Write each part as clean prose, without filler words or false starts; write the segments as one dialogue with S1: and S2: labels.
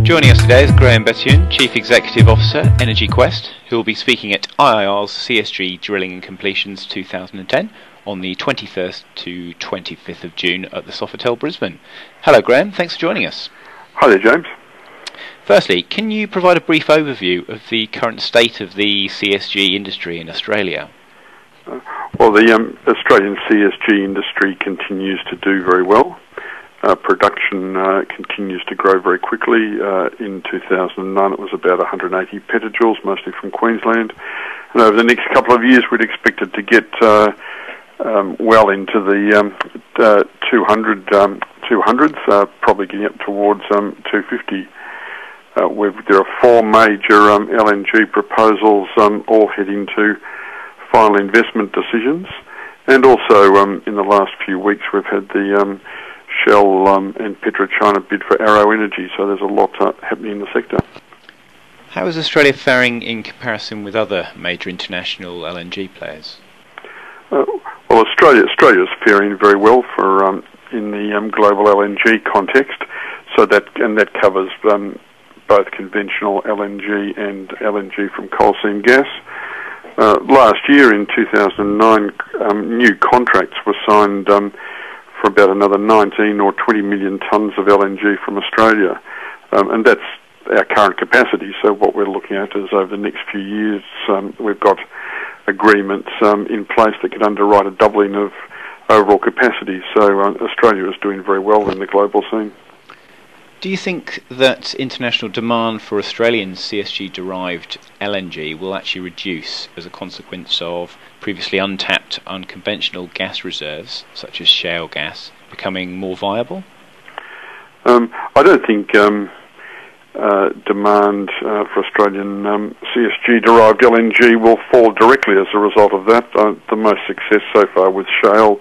S1: Joining us today is Graeme Bethune, Chief Executive Officer, EnergyQuest, who will be speaking at IIR's CSG Drilling and Completions 2010 on the 23rd to 25th of June at the Sofitel, Brisbane. Hello Graeme, thanks for joining us.
S2: Hi there, James.
S1: Firstly, can you provide a brief overview of the current state of the CSG industry in Australia?
S2: Well, the Australian CSG industry continues to do very well. Production continues to grow very quickly. In 2009 it was about 180 petajoules, mostly from Queensland. And over the next couple of years we'd expect it to get well into the 200s, probably getting up towards 250. There are four major LNG proposals all heading to final investment decisions. And also in the last few weeks we've had the Shell and PetroChina bid for Arrow Energy, so there's a lot happening in the sector.
S1: How is Australia faring in comparison with other major international LNG players?
S2: Well, Australia's faring very well for in the global LNG context. So that covers both conventional LNG and LNG from coal seam gas. Last year in 2009, new contracts were signed for about another 19 or 20 million tonnes of LNG from Australia, and that's our current capacity. So what we're looking at is over the next few years we've got agreements in place that could underwrite a doubling of overall capacity. So Australia is doing very well in the global scene.
S1: Do you think that international demand for Australian CSG-derived LNG will actually reduce as a consequence of previously untapped unconventional gas reserves, such as shale gas, becoming more viable?
S2: I don't think demand for Australian CSG-derived LNG will fall directly as a result of that. The most success so far with shale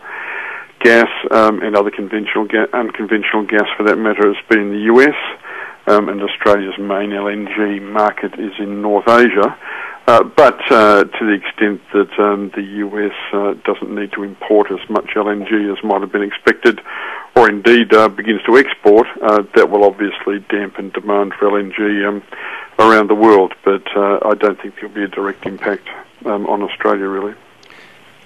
S2: gas and other unconventional gas for that matter has been in the US, and Australia's main LNG market is in North Asia, but to the extent that the US doesn't need to import as much LNG as might have been expected, or indeed begins to export, that will obviously dampen demand for LNG around the world, but I don't think there'll be a direct impact on Australia really.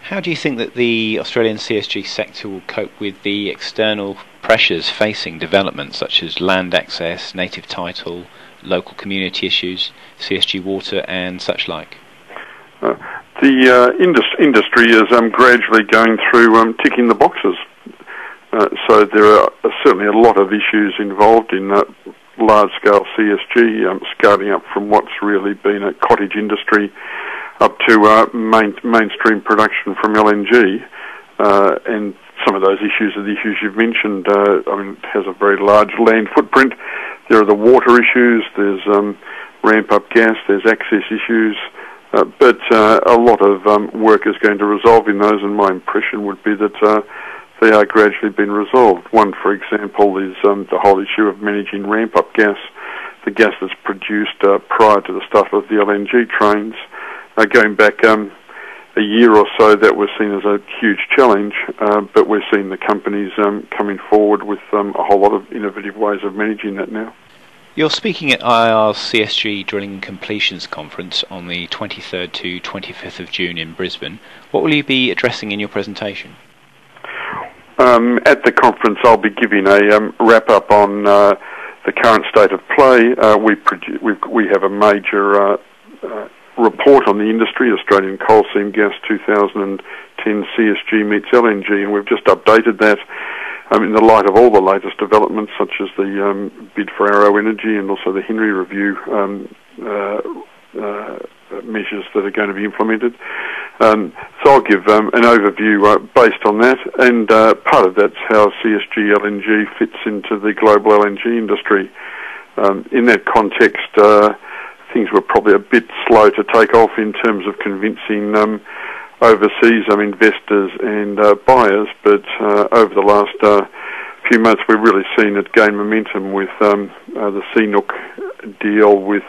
S1: How do you think that the Australian CSG sector will cope with the external pressures facing development such as land access, native title, local community issues, CSG water and such like? The industry is gradually going through ticking the boxes. So there are certainly a lot of issues involved in large-scale CSG, scaling up from what's really been a cottage industry up to mainstream production from LNG, and some of those issues are the issues you've mentioned. It has a very large land footprint. There are the water issues, there's ramp-up gas, there's access issues, but a lot of work is going to resolve in those, and my impression would be that they are gradually being resolved. One, for example, is the whole issue of managing ramp-up gas, the gas that's produced prior to the start of the LNG trains. Going back a year or so, that was seen as a huge challenge, but we're seeing the companies coming forward with a whole lot of innovative ways of managing that now. You're speaking at IIR's CSG Drilling and Completions Conference on the 23rd to 25th of June in Brisbane. What will you be addressing in your presentation?
S2: At the conference I'll be giving a wrap-up on the current state of play. We have a major report on the industry, Australian Coal Seam Gas 2010 CSG meets LNG, and we've just updated that in the light of all the latest developments, such as the bid for Arrow Energy and also the Henry Review measures that are going to be implemented. So I'll give an overview based on that, and part of that's how CSG LNG fits into the global LNG industry. In that context, things were probably a bit slow to take off in terms of convincing overseas investors and buyers, but over the last few months we've really seen it gain momentum with the CNOOC deal with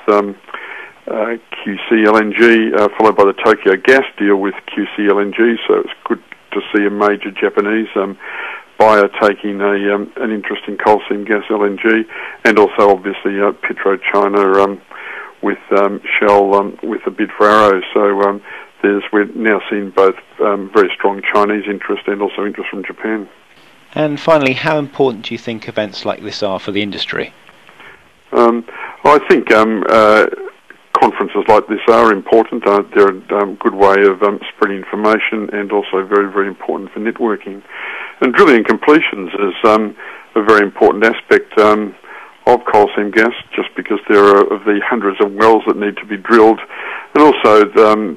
S2: QC LNG, followed by the Tokyo Gas deal with QC LNG, so it's good to see a major Japanese Bayer taking an interest in coal seam gas LNG, and also obviously PetroChina with Shell with a bid for Arrow. So we're now seeing both very strong Chinese interest and also interest from Japan.
S1: And finally, how important do you think events like this are for the industry?
S2: I think conferences like this are important. They're a good way of spreading information, and also very, very important for networking. And drilling and completions is a very important aspect of coal seam gas, just because there are of the hundreds of wells that need to be drilled, and also the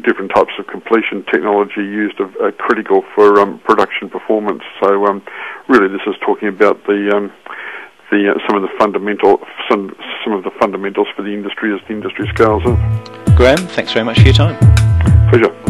S2: different types of completion technology used are critical for production performance. So really, this is talking about some of the fundamentals for the industry as the industry scales up.
S1: Graeme, thanks very much for your time.
S2: Pleasure.